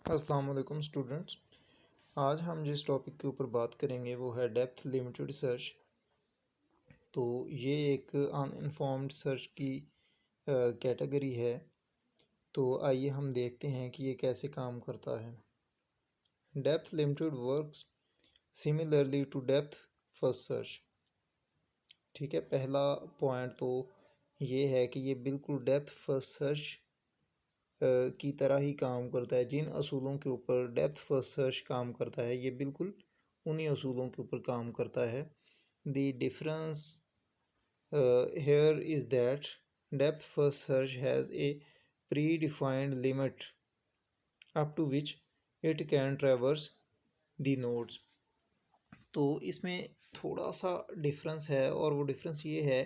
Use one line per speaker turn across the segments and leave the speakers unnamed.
अस्सलाम वालेकुम स्टूडेंट्स। आज हम जिस टॉपिक के ऊपर बात करेंगे वो है डेप्थ लिमिटेड सर्च। तो ये एक अनइन्फॉर्म्ड सर्च की कैटेगरी है। तो आइए हम देखते हैं कि ये कैसे काम करता है। Depth limited works similarly to depth first search. ठीक है, पहला पॉइंट तो ये है कि ये बिल्कुल डेप्थ फर्स्ट सर्च की तरह ही काम करता है। जिन असूलों के ऊपर डेप्थ फर्स्ट सर्च काम करता है ये बिल्कुल उन्हीं असूलों के ऊपर काम करता है। The difference here is that depth first search has a predefined limit up to which it can traverse the nodes। तो इसमें थोड़ा सा डिफरेंस है और वो डिफरेंस ये है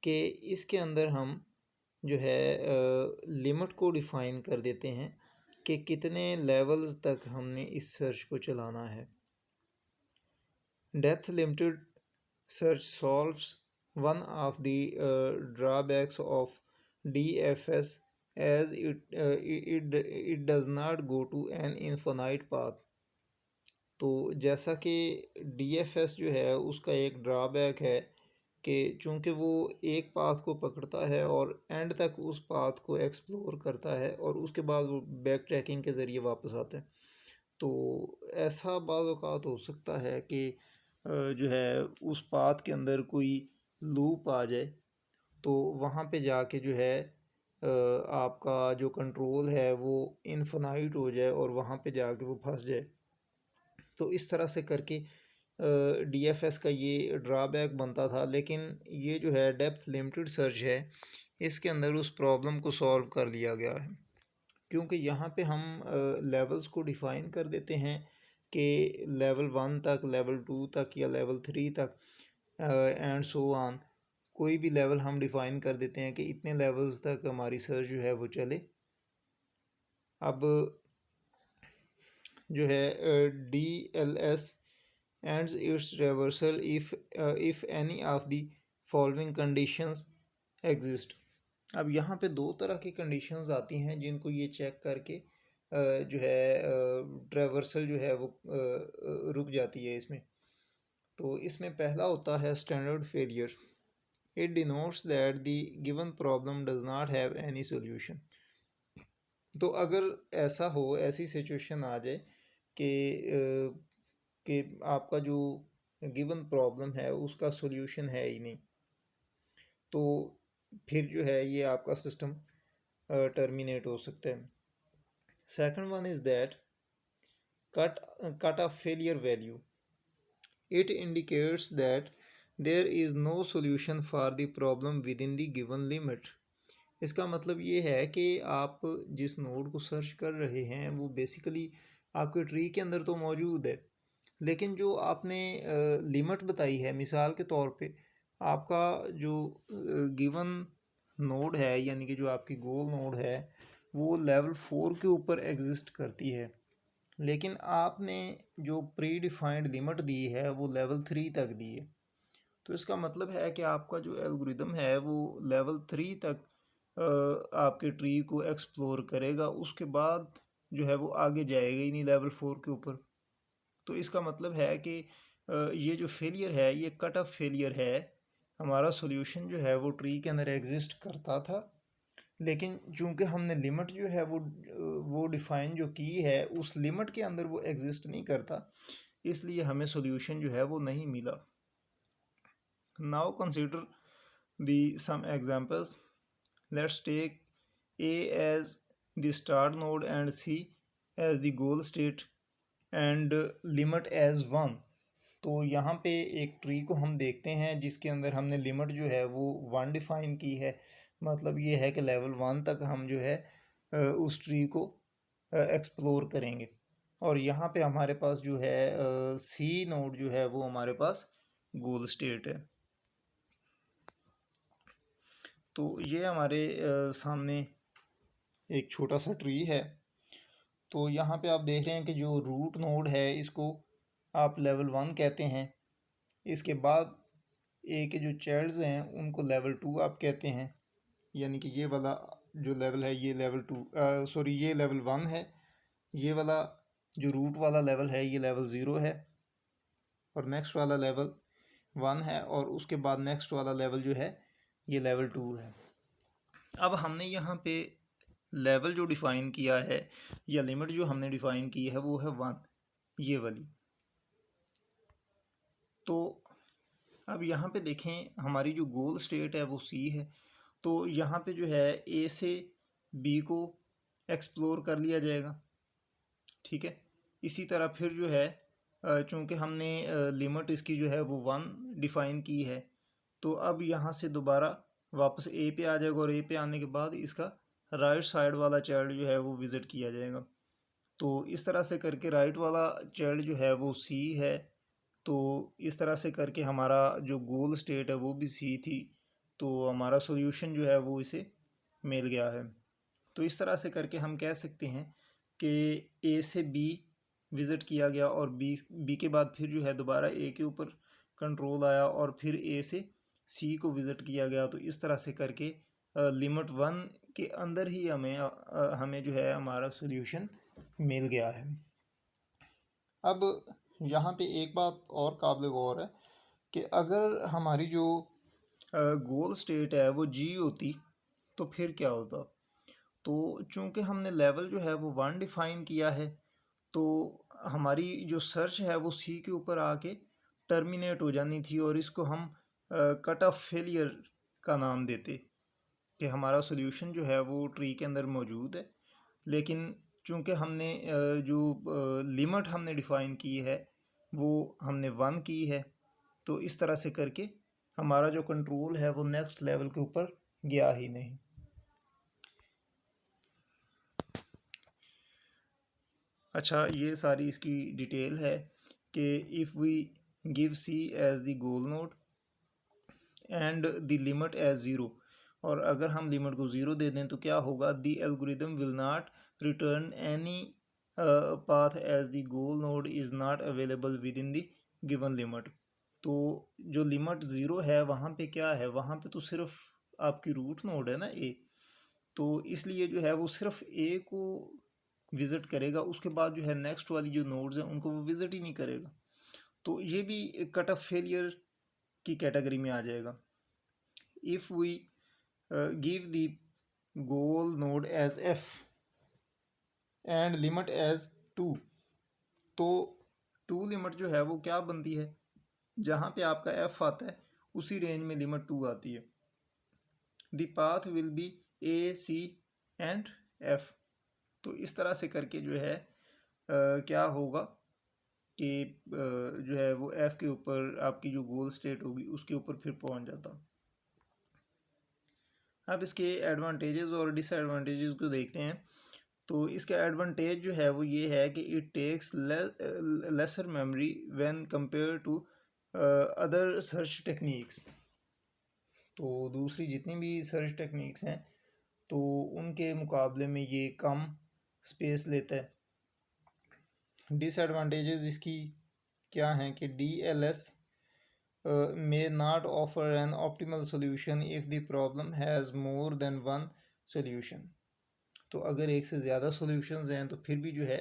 कि इसके अंदर हम जो है लिमिट को डिफ़ाइन कर देते हैं कि कितने लेवल्स तक हमने इस सर्च को चलाना है। Depth limited search solves one of the drawbacks of DFS as it does not go to an infinite path। तो जैसा कि DFS जो है उसका एक ड्रॉबैक है कि चूँकि वो एक पाथ को पकड़ता है और एंड तक उस पाथ को एक्सप्लोर करता है और उसके बाद वो बैक ट्रैकिंग के ज़रिए वापस आता है। तो ऐसा बाज़ औक़ात हो सकता है कि जो है उस पाथ के अंदर कोई लूप आ जाए तो वहाँ पे जाके जो है आपका जो कंट्रोल है वो इनफिनाइट हो जाए और वहाँ पे जाके वो फंस जाए। तो इस तरह से करके DFS का ये ड्रॉबैक बनता था, लेकिन ये जो है डेप्थ लिमिटेड सर्च है इसके अंदर उस प्रॉब्लम को सॉल्व कर लिया गया है, क्योंकि यहाँ पे हम लेवल्स को डिफ़ाइन कर देते हैं कि लेवल 1 तक, लेवल 2 तक या लेवल 3 तक एंड सो ऑन। कोई भी लेवल हम डिफ़ाइन कर देते हैं कि इतने लेवल्स तक हमारी सर्च जो है वो चले। अब जो है DLS ends it's reversal if any of the following conditions exist. अब यहाँ पे दो तरह की कंडीशंस आती हैं जिनको ये चेक करके जो है ट्रेवर्सल जो है वो रुक जाती है इसमें। तो इसमें पहला होता है standard failure. It denotes that the given problem does not have any solution. तो अगर ऐसा हो, ऐसी सिचुएशन आ जाए कि आपका जो गिवन प्रॉब्लम है उसका सोल्यूशन है ही नहीं, तो फिर जो है ये आपका सिस्टम टर्मिनेट हो सकता है। Second one is that cut off failure value. It indicates that there is no solution for the problem within the given limit. इसका मतलब ये है कि आप जिस नोड को सर्च कर रहे हैं वो बेसिकली आपके ट्री के अंदर तो मौजूद है, लेकिन जो आपने लिमिट बताई है, मिसाल के तौर पे आपका जो गिवन नोड है यानी कि जो आपकी गोल नोड है वो लेवल 4 के ऊपर एग्जिस्ट करती है, लेकिन आपने जो प्री डिफाइंड लिमिट दी है वो लेवल 3 तक दी है। तो इसका मतलब है कि आपका जो एल्गोरिदम है वो लेवल 3 तक आपके ट्री को एक्सप्लोर करेगा, उसके बाद जो है वो आगे जाएगा ही नहीं लेवल 4 के ऊपर। तो इसका मतलब है कि ये जो फेलियर है ये कट ऑफ फेलियर है। हमारा सॉल्यूशन जो है वो ट्री के अंदर एग्जिस्ट करता था, लेकिन चूंकि हमने लिमिट जो है वो डिफ़ाइन जो की है उस लिमिट के अंदर वो एग्जिस्ट नहीं करता, इसलिए हमें सॉल्यूशन जो है वो नहीं मिला। Now consider the some examples. Let's take A as the start node and C as the goal state and limit as 1। तो यहाँ पे एक ट्री को हम देखते हैं जिसके अंदर हमने लिमिट जो है वो 1 डिफ़ाइन की है। मतलब ये है कि लेवल 1 तक हम जो है उस ट्री को एक्सप्लोर करेंगे, और यहाँ पे हमारे पास जो है C नोड जो है वो हमारे पास गोल स्टेट है। तो ये हमारे सामने एक छोटा सा ट्री है। तो यहाँ पे आप देख रहे हैं कि जो रूट नोड है इसको आप लेवल 1 कहते हैं। इसके बाद ए के जो चाइल्ड्स हैं उनको लेवल 2 आप कहते हैं, यानी कि ये वाला जो लेवल है ये लेवल 2 सॉरी ये लेवल 1 है ये वाला जो रूट वाला लेवल है ये लेवल 0 है, और नेक्स्ट वाला लेवल 1 है, और उसके बाद नेक्स्ट वाला लेवल जो है ये लेवल 2 है। अब हमने यहाँ पे लेवल जो डिफ़ाइन किया है या लिमिट जो हमने डिफ़ाइन की है वो है 1, ये वाली। तो अब यहाँ पे देखें हमारी जो गोल स्टेट है वो सी है, तो यहाँ पे जो है ए से बी को एक्सप्लोर कर लिया जाएगा, ठीक है। इसी तरह फिर जो है चूँकि हमने लिमिट इसकी जो है वो 1 डिफ़ाइन की है, तो अब यहाँ से दोबारा वापस ए पे आ जाएगा, और ए पे आने के बाद इसका राइट साइड वाला चाइल्ड जो है वो विज़िट किया जाएगा। तो इस तरह से करके राइट वाला चाइल्ड जो है वो सी है, तो इस तरह से करके हमारा जो गोल स्टेट है वो भी सी थी, तो हमारा सॉल्यूशन जो है वो इसे मिल गया है। तो इस तरह से करके हम कह सकते हैं कि ए से बी विज़िट किया गया, और बी के बाद फिर जो है दोबारा ए के ऊपर कंट्रोल आया, और फिर ए से सी को विज़िट किया गया। तो इस तरह से करके लिमिट 1 के अंदर ही हमें जो है हमारा सॉल्यूशन मिल गया है। अब यहाँ पे एक बात और काबिल गौर है कि अगर हमारी जो गोल स्टेट है वो जी होती तो फिर क्या होता। तो चूँकि हमने लेवल जो है वो 1 डिफ़ाइन किया है, तो हमारी जो सर्च है वो सी के ऊपर आके टर्मिनेट हो जानी थी, और इसको हम कट ऑफ फेलियर का नाम देते कि हमारा सॉल्यूशन जो है वो ट्री के अंदर मौजूद है, लेकिन चूँकि हमने जो लिमिट हमने डिफ़ाइन की है वो हमने 1 की है, तो इस तरह से करके हमारा जो कंट्रोल है वो नेक्स्ट लेवल के ऊपर गया ही नहीं। अच्छा, ये सारी इसकी डिटेल है कि if we give C as the goal node and the limit as zero, और अगर हम लिमिट को ज़ीरो दे दें तो क्या होगा, the algorithm will not return any path as the goal node is not available within the given limit. तो जो लिमिट ज़ीरो है वहाँ पे क्या है, वहाँ पे तो सिर्फ आपकी रूट नोड है ना ए, तो इसलिए जो है वो सिर्फ ए को विज़िट करेगा, उसके बाद जो है नेक्स्ट वाली जो नोड्स हैं उनको वो विज़िट ही नहीं करेगा। तो ये भी कट ऑफ फेलियर की कैटेगरी में आ जाएगा। If we give the goal node as F and limit as 2, तो 2 लिमिट जो है वो क्या बनती है, जहाँ पे आपका एफ आता है उसी रेंज में लिमिट 2 आती है। The path will be A C and F. तो इस तरह से करके जो है क्या होगा कि जो है वो एफ़ के ऊपर आपकी जो गोल स्टेट होगी उसके ऊपर फिर पहुंच जाता। अब इसके एडवांटेजेस और डिसएडवांटेजेस को देखते हैं। तो इसका एडवांटेज जो है वो ये है कि it takes lesser memory when compare to other search techniques. तो दूसरी जितनी भी सर्च टेक्निक्स हैं तो उनके मुकाबले में ये कम स्पेस लेता है। डिसएडवांटेजेस इसकी क्या हैं कि DLS may not offer an optimal solution if the problem has more than one solution। तो अगर एक से ज़्यादा सॉल्यूशंस हैं तो फिर भी जो है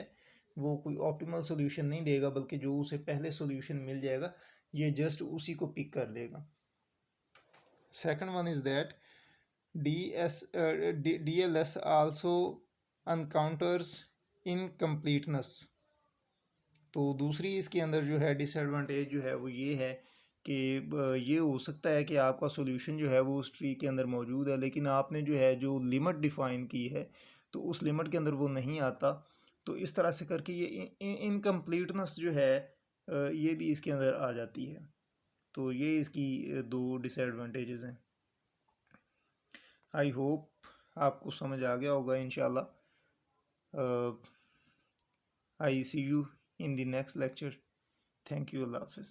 वो कोई ऑप्टिमल सॉल्यूशन नहीं देगा, बल्कि जो उसे पहले सॉल्यूशन मिल जाएगा ये जस्ट उसी को पिक कर लेगा। Second one is that DLS also encounters incompleteness. तो दूसरी इसके अंदर जो है डिसएडवांटेज जो है वो ये है कि ये हो सकता है कि आपका सॉल्यूशन जो है वो उस ट्री के अंदर मौजूद है, लेकिन आपने जो है जो लिमिट डिफ़ाइन की है तो उस लिमिट के अंदर वो नहीं आता। तो इस तरह से करके ये इनकम्प्लीटनेस जो है ये भी इसके अंदर आ जाती है। तो ये इसकी दो डिसएडवांटेजेस हैं। आई होप आपको समझ आ गया होगा इंशाल्लाह। आई सी you in the next lecture. Thank you. Allah Hafiz.